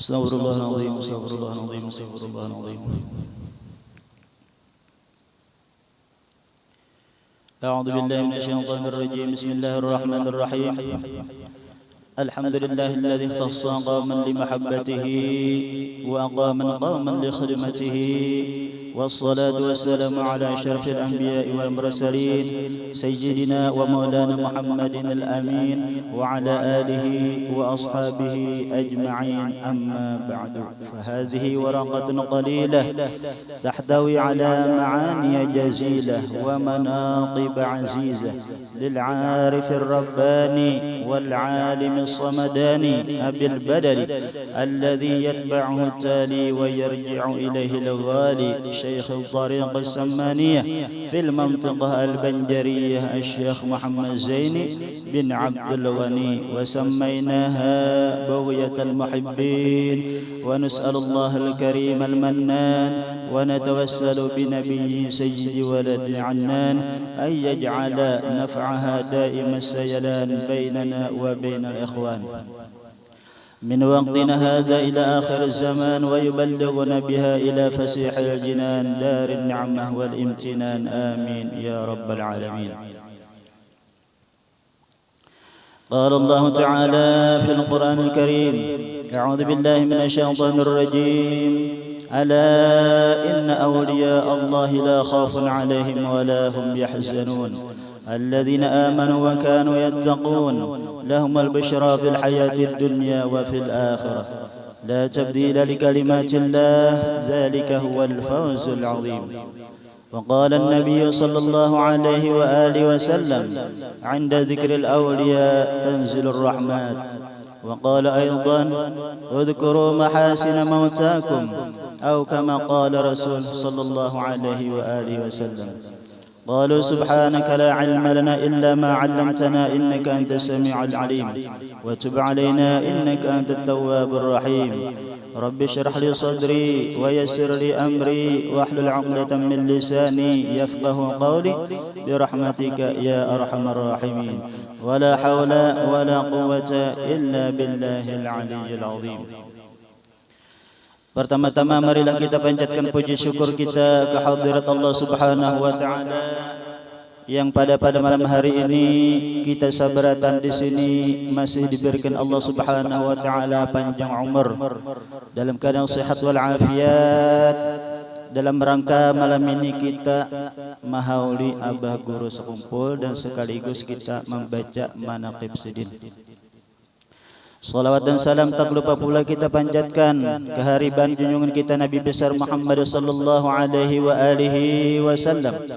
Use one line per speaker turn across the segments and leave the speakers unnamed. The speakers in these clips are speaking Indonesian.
Astagfirullahaladzim, astagfirullahaladzim, astagfirullahaladzim. A'udzu billahi minasyaitonir rajim. Bismillahirrahmanirrahim. Alhamdulillahilladzi ikhtassa qauman li mahabbatihi wa aqama qauman li khidmatihi. والصلاة والسلام على أشرف الأنبياء والمرسلين سيدنا ومولانا محمد الأمين وعلى آله وأصحابه أجمعين. أما بعد، فهذه ورقة قليلة تحتوي على معاني جزيلة ومناقب عزيزة للعارف الرباني والعالم الصمداني أبي البدل الذي يتبعه التالي ويرجع إليه الغالي شيخ الطريق السمانية في المنطقة البنجرية الشيخ محمد زيني بن عبد الغني، وسميناها بغية المحبين. ونسأل الله الكريم المنان ونتوسل بنبي سيد ولد عنان أن يجعل نفعها دائم السيلان بيننا وبين الإخوان من وقتنا هذا إلى آخر الزمان، ويبلغنا بها إلى فسيح الجنان دار النعمة والامتنان. آمين يا رب العالمين. قال الله تعالى في القرآن الكريم: أعوذ بالله من الشيطان الرجيم. ألا إن أولياء الله لا خوف عليهم ولا هم يحزنون الذين آمنوا وكانوا يتقون لهم البشرى في الحياة الدنيا وفي الآخرة لا تبديل لكلمات الله ذلك هو الفوز العظيم. وقال النبي صلى الله عليه وآله وسلم: عند ذكر الأولياء تنزل الرحمات. وقال أيضا: اذكروا محاسن موتاكم، أو كما قال رسول صلى الله عليه وآله وسلم. قالوا: سبحانك لا علم لنا إلا ما علمتنا إنك أنت السميع العليم، وتب علينا إنك أنت التواب الرحيم. رب اشرح لي صدري ويسر لي أمري واحلل عقدة من لساني يفقه قولي برحمتك يا أرحم الراحمين. ولا حول ولا قوة إلا بالله العلي العظيم. Pertama-tama marilah kita panjatkan puji syukur kita ke hadirat Allah Subhanahu wa taala yang pada malam hari ini kita sabaratan di sini masih diberikan Allah Subhanahu wa taala panjang umur dalam keadaan sehat wal afiat. Dalam rangka malam ini kita mahauli abah guru sekumpul dan sekaligus kita membaca manaqib sidin. Salawat dan salam tak lupa pula kita panjatkan kehariban junjungan kita Nabi besar Muhammad sallallahu alaihi wa alihi wasallam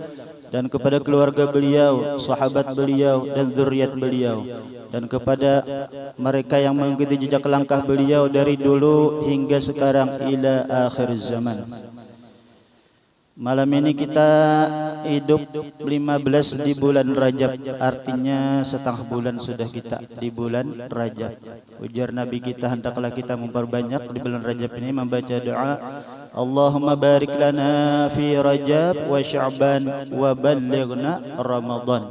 dan kepada keluarga beliau, sahabat beliau dan zuriat beliau, dan kepada mereka yang mengikuti jejak langkah beliau dari dulu hingga sekarang ila akhir zaman. Malam ini kita hidup 15 di bulan Rajab, artinya setengah bulan sudah kita di bulan Rajab. Ujar Nabi kita, hendaklah kita memperbanyak di bulan Rajab ini membaca doa, Allahumma barik lana fi Rajab wa Sya'ban wa ballighna Ramadan.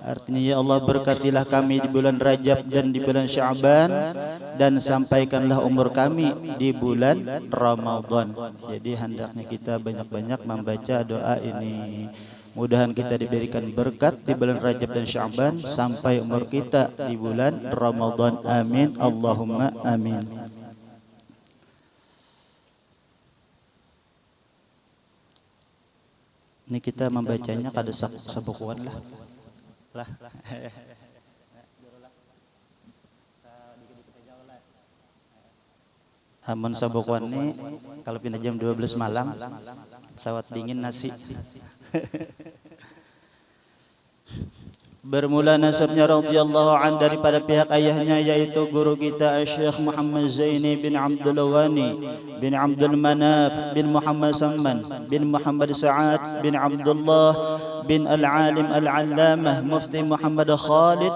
Artinya, ya Allah, berkatilah kami di bulan Rajab dan di bulan Sya'ban, dan sampaikanlah umur kami di bulan Ramadan. Jadi hendaknya kita banyak-banyak membaca doa ini. Mudahan kita diberikan berkat di bulan Rajab dan Sya'ban sampai umur kita di bulan Ramadan. Amin Allahumma amin. Ini kita membacanya kada sabukuan lah. Amun sabukuan ini kalau pindah jam 12 malam, sawat dingin nasi. Bermula nasabnya radhiyallahu an daripada pihak ayahnya, yaitu guru kita Syekh Muhammad Zaini bin Abdul Ghani bin Abdul Manaf bin Muhammad Samman bin Muhammad Sa'ad bin Abdullah bin Al-Alim Al-Allamah Mufti Muhammad Khalid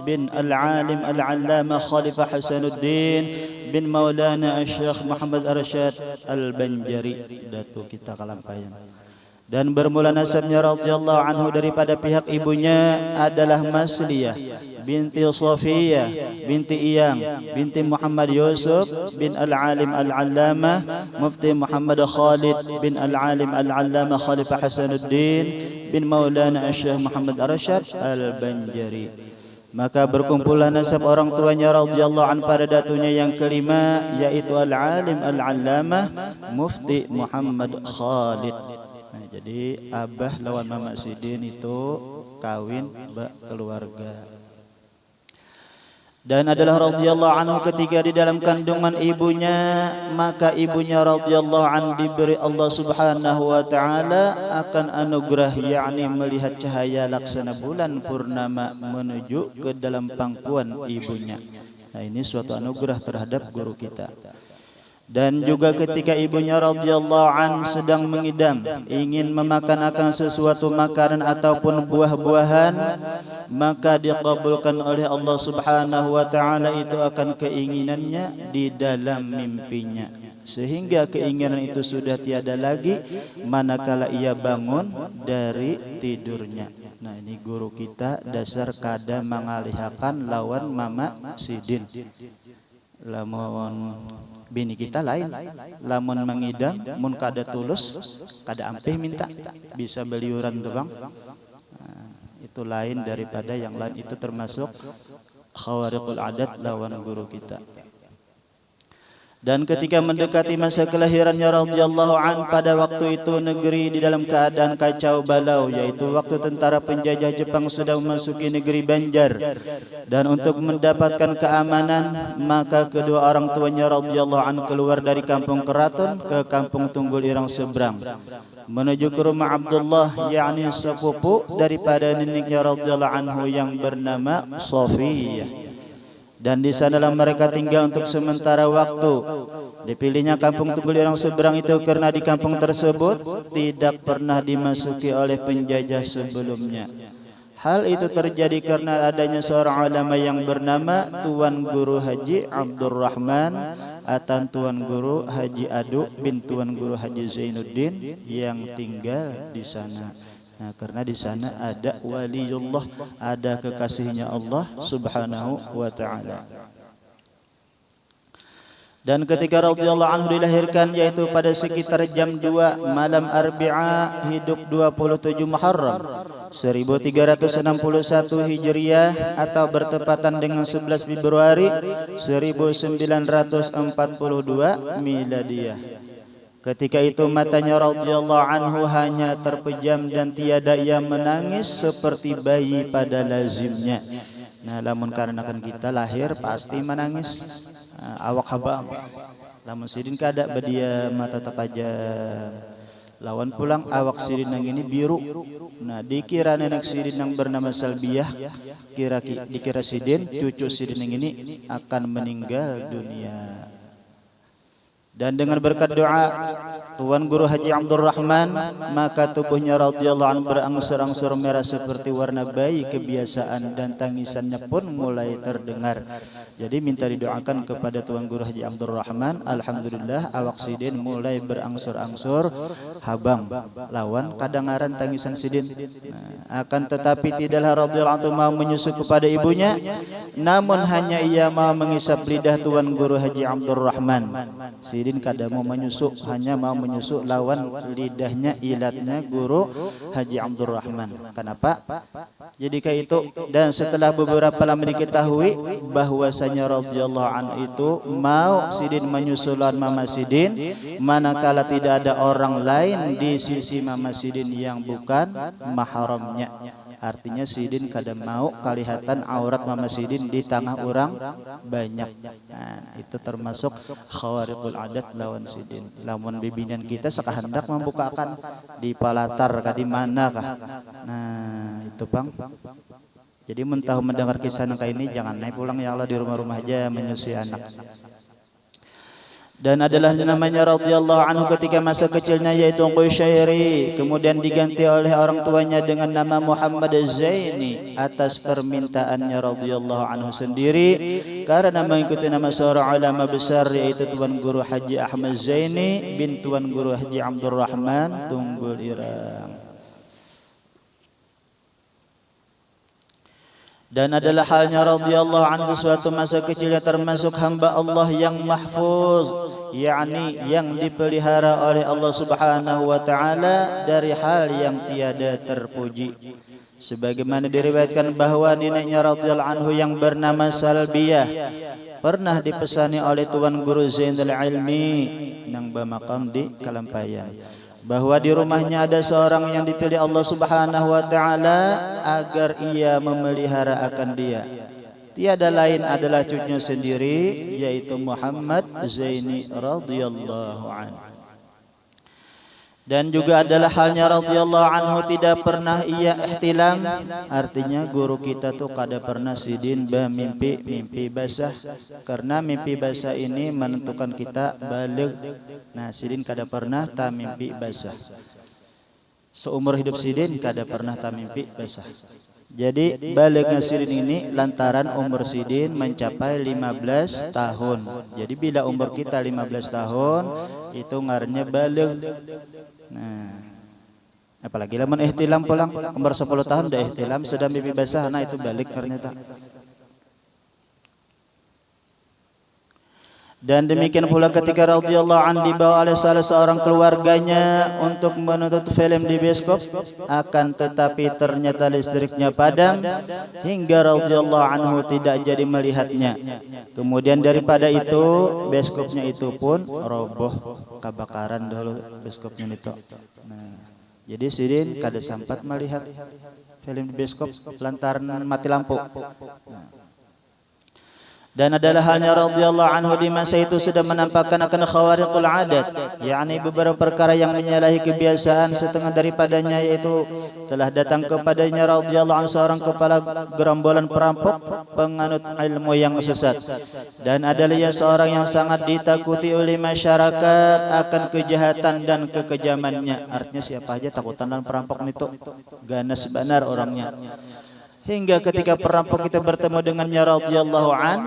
bin Al-Alim Al-Allamah Khalifah Hasanuddin bin Maulana Syekh Muhammad Arsyad Al-Banjari, Datuk kita Kalampayan. Dan bermula nasabnya radhiyallahu anhu daripada pihak ibunya adalah Masliyah binti Safiyah binti Iyang binti Muhammad Yusuf bin Al-Alim Al-Allamah Mufti Muhammad Khalid bin Al-Alim Al-Allamah Khalifah Hasanuddin bin Maulana Syekh Muhammad Arsyad Al-Banjari. Maka berkumpulah nasab orang tuanya radhiyallahu an pada datunya yang kelima, yaitu Al-Alim Al-Allamah Mufti Muhammad Khalid. Nah, jadi abah lawan Mama Sidin itu kawin keluarga. Dan adalah radhiyallahu anhu ketika di dalam kandungan ibunya, maka ibunya radhiyallahu an diberi Allah Subhanahu wa taala akan anugerah, yakni melihat cahaya laksana bulan purnama menuju ke dalam pangkuan ibunya. Nah, ini suatu anugerah terhadap guru kita. Dan juga ketika ibunya radhiyallahu an sedang mengidam, ingin memakan akan sesuatu makanan ataupun buah-buahan, maka dikabulkan oleh Allah Subhanahu wa taala itu akan keinginannya di dalam mimpinya, sehingga keinginan itu sudah tiada lagi manakala ia bangun dari tidurnya. Nah, ini guru kita dasar kada mengalihakan lawan Mama Sidin. Lamun bini kita lain, lamun mengidam mun kada tulus kada ampeh minta bisa beliuran tuh bang. Nah, itu lain daripada yang lain, itu termasuk khawariqul adat lawan guru kita. Dan ketika mendekati masa kelahirannya radhiyallahu an, pada waktu itu negeri di dalam keadaan kacau balau, yaitu waktu tentara penjajah Jepang sudah memasuki negeri Banjar. Dan untuk mendapatkan keamanan, maka kedua orang tuanya radhiyallahu an keluar dari kampung Keraton ke kampung Tunggul Irang seberang, menuju ke rumah Abdullah, yakni sepupu daripada neneknya radhiyallahu anhu yang bernama Safiyah. Dan di sanalah mereka tinggal untuk sementara waktu. Dipilihnya kampung Tunggul Irang seberang itu karena di kampung tersebut tidak pernah dimasuki oleh penjajah sebelumnya. Hal itu terjadi karena adanya seorang ulama yang bernama Tuan Guru Haji Abdurrahman atau Tuan Guru Haji Adu bin Tuan Guru Haji Zainuddin yang tinggal di sana. Nah, karena di sana ada waliullah, ada kekasihnya Allah Subhanahu wa taala. Dan ketika radhiyallahu anhu dilahirkan, yaitu pada sekitar jam 2 malam Arbi'a hidup 27 Muharram 1361 Hijriah atau bertepatan dengan 11 Februari 1942 Miladiyah. Ketika itu matanya radhiyallahu anhu hanya terpejam dan tiada ia menangis seperti bayi pada lazimnya. Nah, lamun karenakan kita lahir pasti menangis, awak habang. Lamun sidin kada bedia mata tapajang. Lawan pulang awak sidin yang ini biru. Nah, dikira nenek sidin yang bernama Salbiyah, dikira sidin cucu sidin yang ini akan meninggal dunia. Dan dengan berkat doa Tuan Guru Haji Abdurrahman, maka tubuhnya radhiyallahu anhu berangsur-angsur merah seperti warna bayi kebiasaan, dan tangisannya pun mulai terdengar. Jadi minta didoakan kepada Tuan Guru Haji Abdurrahman. Alhamdulillah awak sidin mulai berangsur-angsur habang lawan kadangaran tangisan sidin. Nah, akan tetapi tidaklah radhiyallahu anhu mau menyusu kepada ibunya, namun hanya ia mau mengisap lidah Tuan Guru Haji Abdurrahman. Sidin kada mau menyusu, hanya mau menyusu lawan lidahnya ilatnya Guru Haji Abdurrahman. Kenapa? Jadi kayak itu. Dan setelah beberapa lama diketahui bahwasanya radhiyallahu anhu itu mau sidin menyusulan Mama Sidin, manakala tidak ada orang lain di sisi Mama Sidin yang bukan mahramnya. Artinya sidin kada mau kelihatan aurat Mama Sidin di tengah orang banyak. Nah, itu termasuk khawariqul adat lawan sidin. Lamun bibinan kita sekahendak membukakan di palatar kah di mana kah. Nah, itu Bang. Jadi mentah mendengar kisah kayak ini jangan naik pulang ya Allah, di rumah-rumah aja menyusui anak. Dan adalah namanya radhiyallahu anhu ketika masa kecilnya, yaitu Qushairi, kemudian diganti oleh orang tuanya dengan nama Muhammad Zaini atas permintaannya radhiyallahu anhu sendiri, karena mengikuti nama seorang ulama besar, yaitu Tuan Guru Haji Ahmad Zaini bin Tuan Guru Haji Abdurrahman Tunggul Irang. Dan adalah halnya radhiyallahu anhu suatu masa kecilnya termasuk hamba Allah yang mahfuz, yakni yang dipelihara oleh Allah Subhanahu wa taala dari hal yang tiada terpuji. Sebagaimana diriwayatkan bahwa neneknya radhiyallahu anhu yang bernama Salbiyah pernah dipesani oleh Tuan Guru Zainul Ilmi nang bermakam di Kalampayan, bahwa di rumahnya ada seorang yang dipilih Allah Subhanahu wa taala agar ia memelihara akan dia. Tiada lain adalah cucunya sendiri, yaitu Muhammad Zaini radhiyallahu anhu. Dan juga adalah halnya radhiyallahu anhu tidak pernah ia ihtilam, artinya guru kita tuh kada pernah sidin mimpi basah, karena mimpi basah ini menentukan kita balik. Nah, sidin kada pernah ta mimpi basah. Seumur hidup sidin kada pernah ta mimpi basah. Jadi baliknya sidin ini lantaran umur sidin mencapai 15 tahun. Jadi bila umur kita 15 tahun itu ngarannya balik. Nah, apalagi lamun ihtilam pulang umur 10 tahun dah ihtilam sudah mimpi basah, nah itu balik ternyata. Dan demikian pula ketika radhiyallahu anhu dibawa oleh salah seorang keluarganya untuk menonton film di bioskop, akan tetapi ternyata listriknya padam hingga radhiyallahu anhu tidak jadi melihatnya. Kemudian daripada itu bioskopnya itu pun roboh, kebakaran dulu bioskopnya itu. Nah, jadi sidin kada sempat melihat film di bioskop lantaran mati lampu. Nah. Dan adalah halnya radhiyallahu anhu di masa itu sudah menampakkan akan khawariqul adat, yakni beberapa perkara yang menyalahi kebiasaan. Setengah daripadanya yaitu telah datang kepadanya radhiyallahu anhu seorang kepala gerombolan perampok penganut ilmu yang sesat, dan adalah ia seorang yang sangat ditakuti oleh masyarakat akan kejahatan dan kekejamannya. Artinya siapa aja takutan dan perampok itu ganas benar orangnya. Hingga ketika perampok kita bertemu dengannya radhiyallahu an,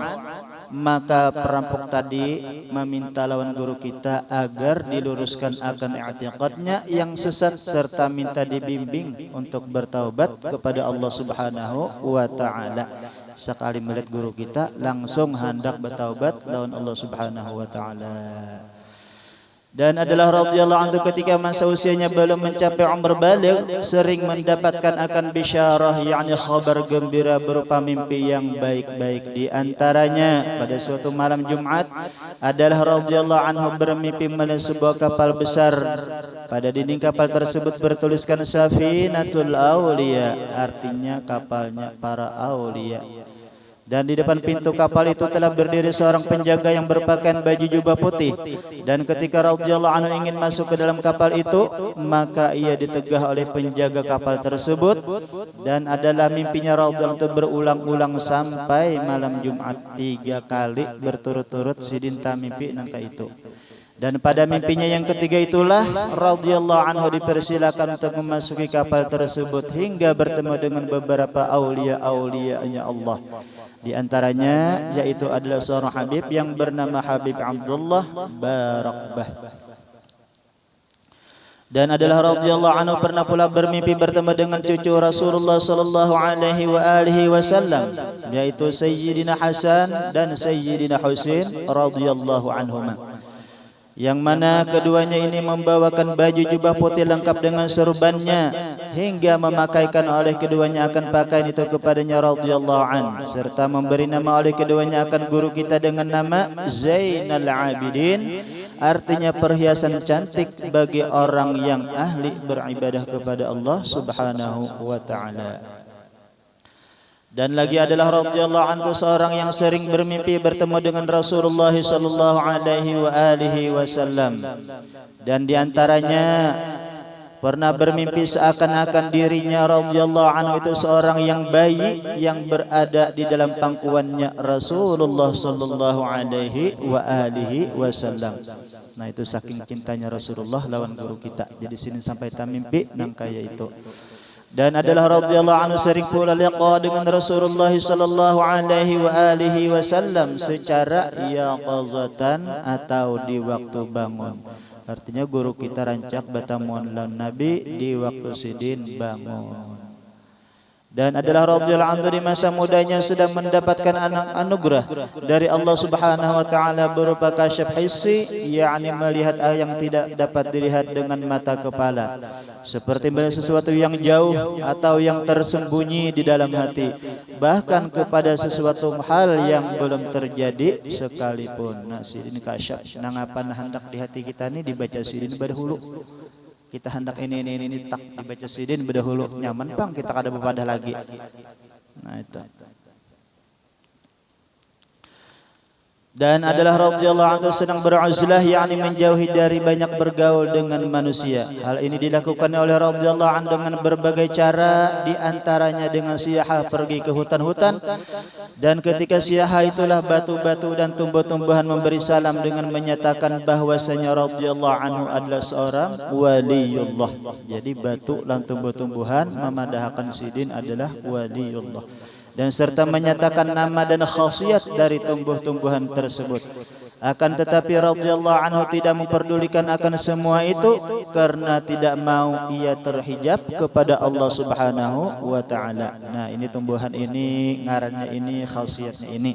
maka perampok tadi meminta lawan guru kita agar diluruskan akan i'tiqadnya yang sesat serta minta dibimbing untuk bertaubat kepada Allah Subhanahu wa taala. Sekali melihat guru kita langsung hendak bertaubat lawan Allah Subhanahu wa taala. Dan adalah radhiyallahu anhu ketika masa usianya belum mencapai umur baligh sering mendapatkan akan bisyarah, yakni khabar gembira berupa mimpi yang baik-baik. Di antaranya pada suatu malam Jumat adalah radhiyallahu anhu bermimpi melihat sebuah kapal besar. Pada dinding kapal tersebut bertuliskan Safinatul Auliya, artinya kapalnya para aulia. Dan di depan pintu kapal itu telah berdiri seorang penjaga yang berpakaian baju jubah putih. Dan ketika radhiyallahu anhu ingin masuk ke dalam kapal itu, maka ia ditegah oleh penjaga kapal tersebut. Dan adalah mimpinya radhiyallahu anhu berulang-ulang sampai malam Jumat 3 kali berturut-turut sidin mimpi nangka itu. Dan pada mimpinya yang ketiga itulah radhiyallahu anhu dipersilakan untuk memasuki kapal tersebut hingga bertemu dengan beberapa aulia-aulianya Allah. Di antaranya yaitu adalah seorang Habib yang bernama Habib Abdullah Barakbah. Dan adalah radhiyallahu anhu pernah pula bermimpi bertemu dengan cucu Rasulullah sallallahu alaihi wasallam, yaitu Sayyidina Hasan dan Sayyidina Husain radhiyallahu anhuma, yang mana keduanya ini membawakan baju jubah putih lengkap dengan serbannya hingga memakaikan oleh keduanya akan pakaian itu kepadanya radhiyallahu an, serta memberi nama oleh keduanya akan guru kita dengan nama Zainal Abidin, artinya perhiasan cantik bagi orang yang ahli beribadah kepada Allah Subhanahu wa taala. Dan lagi adalah radhiyallahu anhu seorang yang sering bermimpi bertemu dengan Rasulullah sallallahu alaihi wasallam. Dan di antaranya pernah bermimpi seakan-akan dirinya radhiyallahu anhu itu seorang yang bayi yang berada di dalam pangkuannya Rasulullah sallallahu alaihi wasallam. Nah, itu saking cintanya Rasulullah lawan guru kita. Jadi sini sampai mimpi nang kaya itu. Dan adalah radhiyallahu anhu sering pula liqa dengan Rasulullah sallallahu alaihi wasallam secara yaqazatan atau di waktu bangun. Artinya guru kita rancak bertemu lawan Nabi di waktu sidin bangun. dan adalah radhiyallahu anhu di masa mudanya sudah mendapatkan anugerah dari Allah Subhanahu wa taala berupa kasyaf hissi, yakni melihat yang tidak dapat dilihat dengan mata kepala, seperti melihat sesuatu yang jauh atau yang tersembunyi di dalam hati, bahkan kepada sesuatu hal yang belum terjadi sekalipun. Nah, sidin kasyaf nangapan hendak di hati kita ini dibaca sidin berdahulu. Kita hendak ini tak dibaca sidin berdahulu nyaman pang kita kada bepadah lagi. Nah itu. Dan adalah radhiyallahu anhu sedang beruzlah, yakni menjauhi dari banyak bergaul dengan manusia. Hal ini dilakukan oleh radhiyallahu anhu dengan berbagai cara, di antaranya dengan siyahah pergi ke hutan-hutan, dan ketika siyahah itulah batu-batu dan tumbuh-tumbuhan memberi salam dengan menyatakan bahwasanya radhiyallahu anhu adalah seorang waliullah. Jadi batu dan tumbuh-tumbuhan memadahkan sidin adalah waliullah, dan serta menyatakan nama dan khasiat dari tumbuh-tumbuhan tersebut. Akan tetapi radhiyallahu anhu tidak memperdulikan akan semua itu karena tidak mau ia terhijab kepada Allah Subhanahu wa taala. Nah, ini tumbuhan ini, ngarannya ini, khasiatnya ini.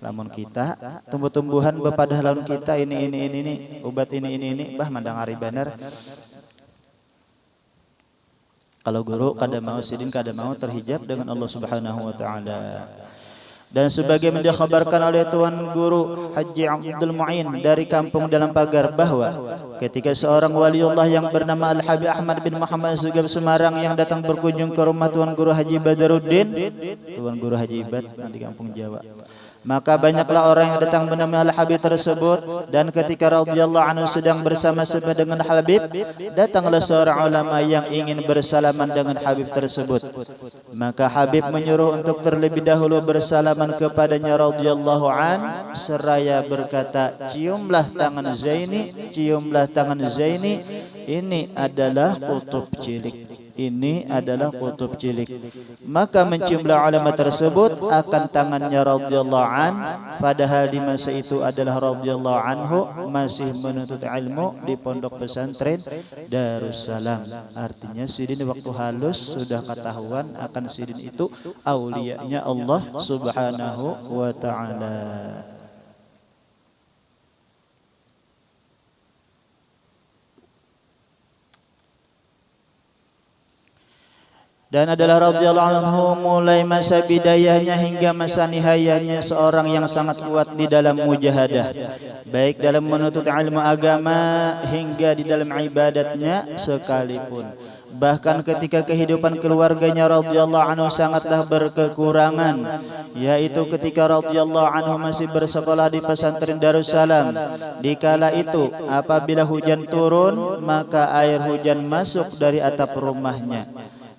Lamun kita tumbuh-tumbuhan bepadah lamun kita ini obat ini bah mandang ari bener. Kalau guru kada mau sidin kada mau terhijab dengan Allah Subhanahu wa taala. Dan sebagaimana dikhabarkan oleh Tuan Guru Haji Abdul Mu'in dari kampung dalam pagar bahwa ketika seorang waliullah yang bernama Al-Habib Ahmad bin Muhammad Sugab Semarang yang datang berkunjung ke rumah Tuan Guru Haji Badaruddin, Tuan Guru Haji Ibad di kampung Jawa, maka banyaklah orang yang datang menemui Al-Habib tersebut. Dan ketika radhiyallahu anhu sedang bersama-sama dengan Habib, datanglah seorang ulama yang ingin bersalaman dengan Habib tersebut. Maka Habib menyuruh untuk terlebih dahulu bersalaman kepadanya radhiyallahu an, seraya berkata, ciumlah tangan Zaini, ciumlah tangan Zaini, ini adalah kutub cilik. Ini adalah kutub cilik. Maka menciumlah ulama tersebut akan tangannya radhiyallahu an, padahal di masa itu adalah radhiyallahu anhu masih menuntut ilmu di pondok pesantren Darussalam. Artinya sidin waktu halus sudah ketahuan akan sidin itu auliyanya Allah Subhanahu wa taala. Dan adalah radhiyallahu anhu mulai masa bidayahnya hingga masa nihayahnya seorang yang sangat kuat di dalam mujahadah, baik dalam menuntut ilmu agama hingga di dalam ibadatnya sekalipun. Bahkan ketika kehidupan keluarganya radhiyallahu anhu sangatlah berkekurangan, yaitu ketika radhiyallahu anhu masih bersekolah di pesantren Darussalam. Dikala itu apabila hujan turun, maka air hujan masuk dari atap rumahnya,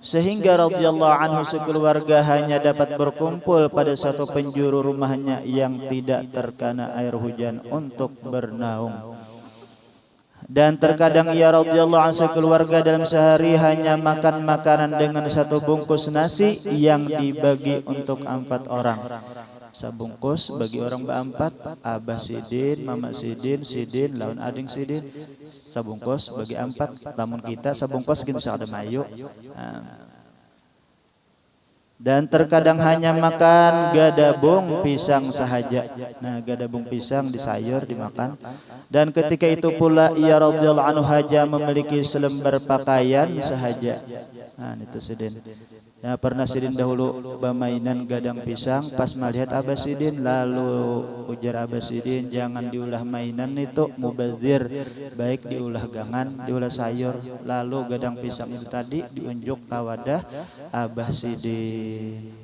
sehingga radhiyallahu anhu sekeluarga hanya dapat berkumpul pada satu penjuru rumahnya yang tidak terkena air hujan untuk bernaung. Dan terkadang ia radhiyallahu anhu sekeluarga dalam sehari hanya makan makanan dengan satu bungkus nasi yang dibagi untuk 4 orang. Sabungkus bagi orang berempat, abah sidin, mama sidin, sidin, lawan ading sidin. Sabungkus bagi 4, lamun kita sabungkus kita bisa ada mayu. Dan terkadang hanya makan gadabung pisang sahaja. Nah, gadabung pisang di sayur dimakan. Dan ketika itu pula ia radhiyallahu anhu haja memiliki selembar pakaian sahaja. Nah, itu sidin. Nah, pernah sidin dahulu bermainan gadang pisang, pas melihat abah sidin, lalu ujar abah sidin, jangan diulah mainan itu mubazir, baik diulah gangan, diulah sayur. Lalu gadang pisang itu tadi diunjuk ke wadah abah sidin.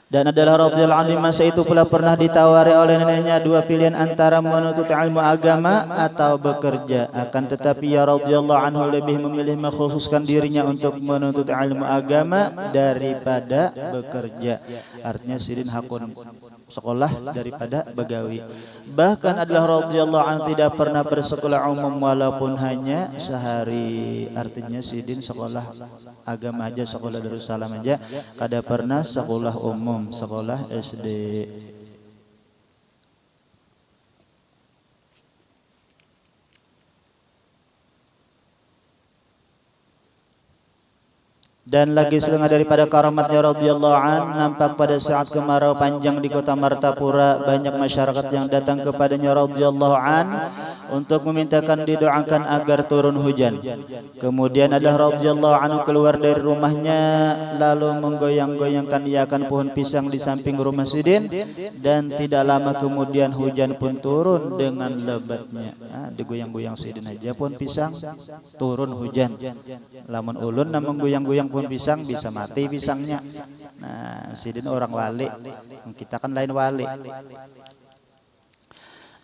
Dan adalah radhiyallahu anhu masa itu pula pernah ditawari oleh neneknya 2 pilihan antara menuntut ilmu agama atau bekerja. Akan tetapi ya radhiyallahu anhu lebih memilih mengkhususkan dirinya untuk menuntut ilmu agama daripada bekerja. Artinya sidin hakun sekolah daripada begawi. Bahkan adalah radhiyallahu anhu tidak pernah bersekolah umum walaupun hanya sehari. Artinya sidin sekolah agama aja, sekolah Darussalam aja, kada pernah sekolah umum, sekolah SD. Dan lagi setengah daripada karamatnya radhiyallahu an nampak pada saat kemarau panjang di kota Martapura, banyak masyarakat yang datang kepadanya radhiyallahu an untuk memintakan didoakan agar turun hujan. Kemudian ada radhiyallahu anhu keluar dari rumahnya lalu menggoyang-goyangkan iakan pohon pisang di samping rumah Sidin, dan tidak lama kemudian hujan pun turun dengan lebatnya. Digoyang-goyang Sidin aja pohon pisang turun hujan. Lamun ulun na menggoyang-goyang pohon pisang bisa mati pisangnya. Nah, Sidin orang wali, kita kan lain wali.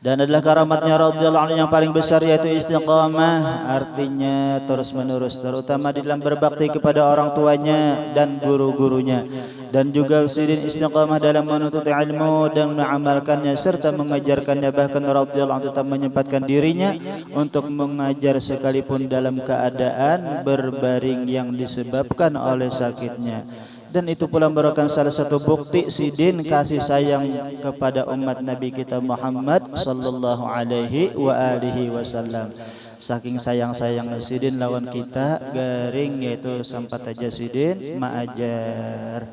Dan adalah karamatnya radhiyallahu anhu yang paling besar yaitu istiqamah, artinya terus menerus, terutama di dalam berbakti kepada orang tuanya dan guru-gurunya. Dan juga Sidin istiqamah dalam menuntut ilmu dan mengamalkannya serta mengajarkannya, bahkan radhiyallahu anhu tetap menyempatkan dirinya untuk mengajar sekalipun dalam keadaan berbaring yang disebabkan oleh sakitnya. Dan itu pula merupakan salah satu bukti Sidin kasih sayang kepada umat Nabi kita Muhammad sallallahu alaihi wa alihi wasallam. Saking sayang-sayang Sidin lawan kita garing yaitu sampat aja Sidin maajar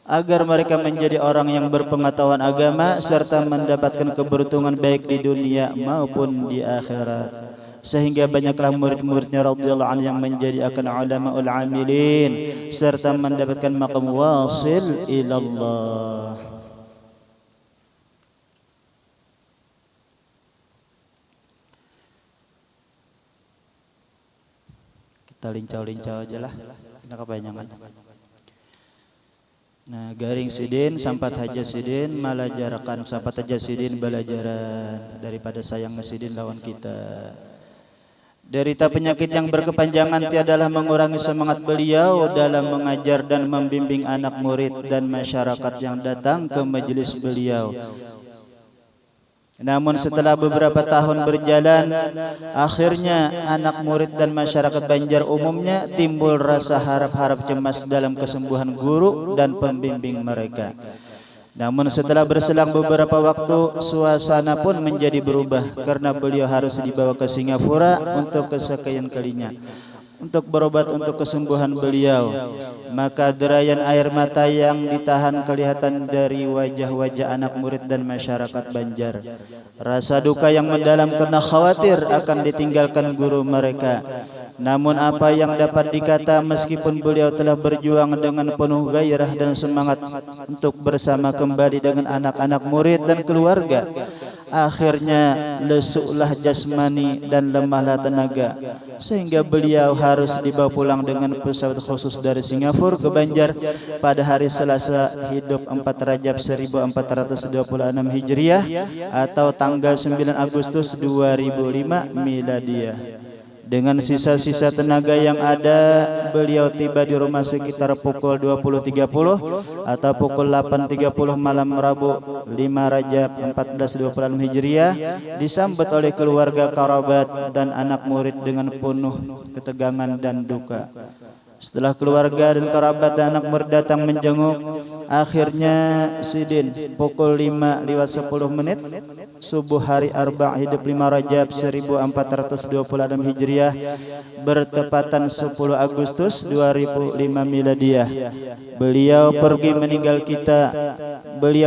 agar mereka menjadi orang yang berpengetahuan agama serta mendapatkan keberuntungan baik di dunia maupun di akhirat. Sehingga banyaklah murid-muridnya radhiyallahu anhu yang menjadi akan ulamaul amilin serta mendapatkan maqam wasil ilallah. Kita lincau-lincau aja lah, kita kepanjangan. Nah, garing Sidin sampat haja Sidin malajarakan, sampat haja Sidin belajaran daripada sayang Sidin lawan kita. Derita penyakit yang berkepanjangan tiadalah mengurangi semangat beliau dalam mengajar dan membimbing anak murid dan masyarakat yang datang ke majelis beliau. Namun setelah beberapa tahun berjalan, akhirnya anak murid dan masyarakat Banjar umumnya timbul rasa harap-harap cemas dalam kesembuhan guru dan pembimbing mereka. Namun setelah berselang beberapa waktu, suasana pun menjadi berubah karena beliau harus dibawa ke Singapura untuk kesekian kalinya untuk berobat untuk kesembuhan beliau. Maka derayan air mata yang ditahan kelihatan dari wajah-wajah anak murid dan masyarakat Banjar. Rasa duka yang mendalam karena khawatir akan ditinggalkan guru mereka. Namun apa yang dapat dikata, meskipun beliau telah berjuang dengan penuh gairah dan semangat untuk bersama kembali dengan anak-anak murid dan keluarga, akhirnya lesuklah jasmani dan lemahlah tenaga, sehingga beliau harus dibawa pulang dengan pesawat khusus dari Singapura ke Banjar pada hari Selasa hidup 4 Rajab 1426 Hijriah atau tanggal 9 Agustus 2005 Miladiyah. Dengan sisa-sisa tenaga yang ada, beliau tiba di rumah sekitar pukul 20.30 atau pukul 8.30 malam Rabu 5 Rajab 1426 Hijriah, disambut oleh keluarga, kerabat dan anak murid dengan penuh ketegangan dan duka. Setelah keluarga dan kerabat dan anak murid datang menjenguk, akhirnya Sidin pukul 5:10 subuh hari Arba' hidup 5 Rajab 1426 Hijriah bertepatan 10 Agustus 2005 Miladiyah. Beliau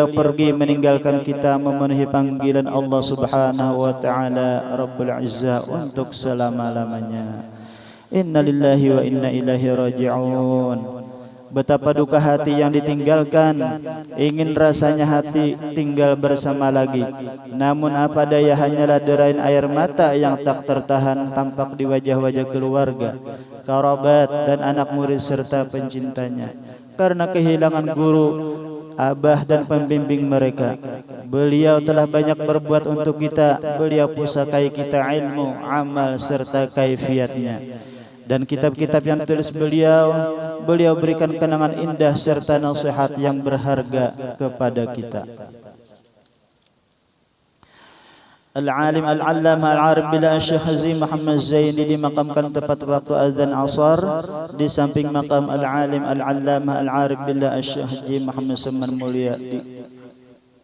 pergi meninggalkan kita memenuhi panggilan Allah Subhanahu wa taala Rabbul Izzah untuk selama-lamanya. Inna lillahi wa inna ilaihi raji'un. Betapa duka hati yang ditinggalkan, ingin rasanya hati tinggal bersama lagi. Namun apa daya, hanyalah derain air mata yang tak tertahan tampak di wajah-wajah keluarga, kerabat dan anak murid serta pencintanya. Karena kehilangan guru, abah dan pembimbing mereka. Beliau telah banyak berbuat untuk kita. Beliau pusakai kita ilmu, amal serta kaifiatnya. Dan kitab-kitab yang tulis beliau berikan kenangan indah serta nasihat yang berharga kepada kita. Al-alim al-allama al-arif bila Syekh Haji Muhammad Zaini dimakamkan tepat waktu azan asar di samping makam al-alim al-allama al-arif bila Syekh Haji Muhammad Seman Mulia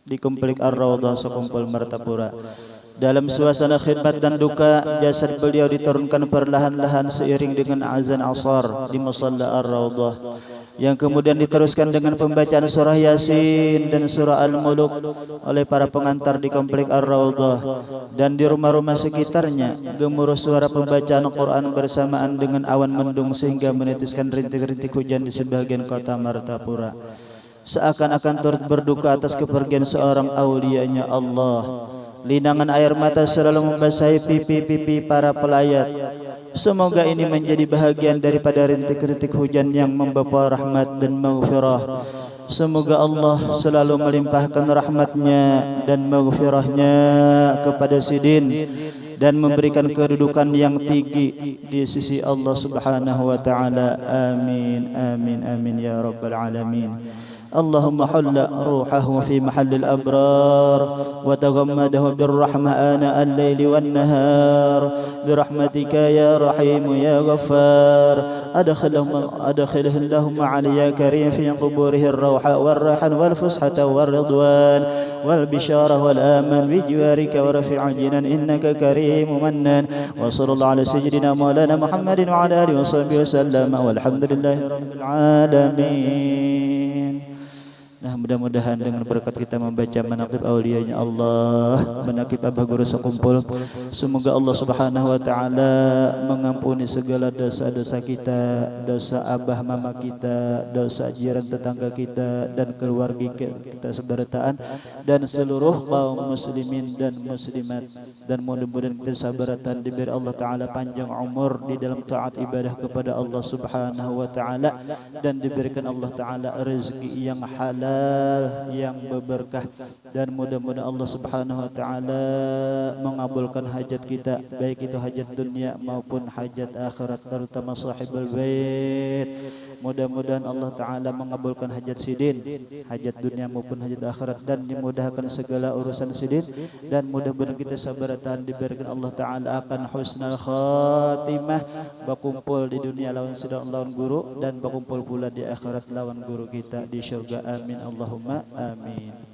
di Komplik Ar-Raudhah Sekumpul Martapura. Dalam suasana khidmat dan duka, jasad beliau diturunkan perlahan-lahan seiring dengan azan asar di musalla Ar-Raudhah, yang kemudian diteruskan dengan pembacaan surah Yasin dan surah Al-Muluk oleh para pengantar di komplek Ar-Raudhah. Dan di rumah-rumah sekitarnya, gemuruh suara pembacaan Al-Quran bersamaan dengan awan mendung sehingga menitiskan rintik-rintik hujan di sebagian kota Martapura. Seakan-akan turut berduka atas kepergian seorang aulianya Allah. Linangan air mata selalu membasahi pipi-pipi para pelayat. Semoga ini menjadi bahagian daripada rintik-rintik hujan yang membawa rahmat dan maghfirah. Semoga Allah selalu melimpahkan rahmatnya dan maghfirahnya kepada Sidin dan memberikan kedudukan yang tinggi di sisi Allah Subhanahu wa taala. Amin amin amin ya rabbal alamin. اللهم حل روحه في محل الأبرار وتغمده بالرحمة آناء الليل والنهار برحمتك يا رحيم يا غفار. أدخله اللهم علي يا كريم في قبوره الروح والريحان والفسحة والرضوان والبشارة والآمن بجوارك ورفيع جنان إنك كريم منان. وصلى الله على سيدنا مولانا محمد وعلى آله وصحبه وسلم والحمد لله رب العالمين. Nah, mudah-mudahan dengan berkat kita membaca manaqib auliyanya Allah, manaqib Abah Guru sekumpul, semoga Allah Subhanahu wa taala mengampuni segala dosa-dosa kita, dosa abah mama kita, dosa jiran tetangga kita dan keluarga kita seberataan dan seluruh kaum muslimin dan muslimat. Dan mudah-mudahan kita sabaratan diberi Allah taala panjang umur di dalam taat ibadah kepada Allah Subhanahu wa taala dan diberikan Allah taala rezeki yang halal yang berberkah, dan mudah-mudahan Allah Subhanahu wa taala mengabulkan hajat kita, baik itu hajat dunia maupun hajat akhirat, terutama sahibul bait. Mudah-mudahan Allah taala mengabulkan hajat Sidin, hajat dunia maupun hajat akhirat, dan dimudahkan segala urusan Sidin. Dan mudah-mudahan kita sabaratan diberikan Allah taala akan husnul khatimah, berkumpul di dunia lawan sedang lawan guru, dan berkumpul pula di akhirat lawan guru kita di syurga. Amin Allahumma amin.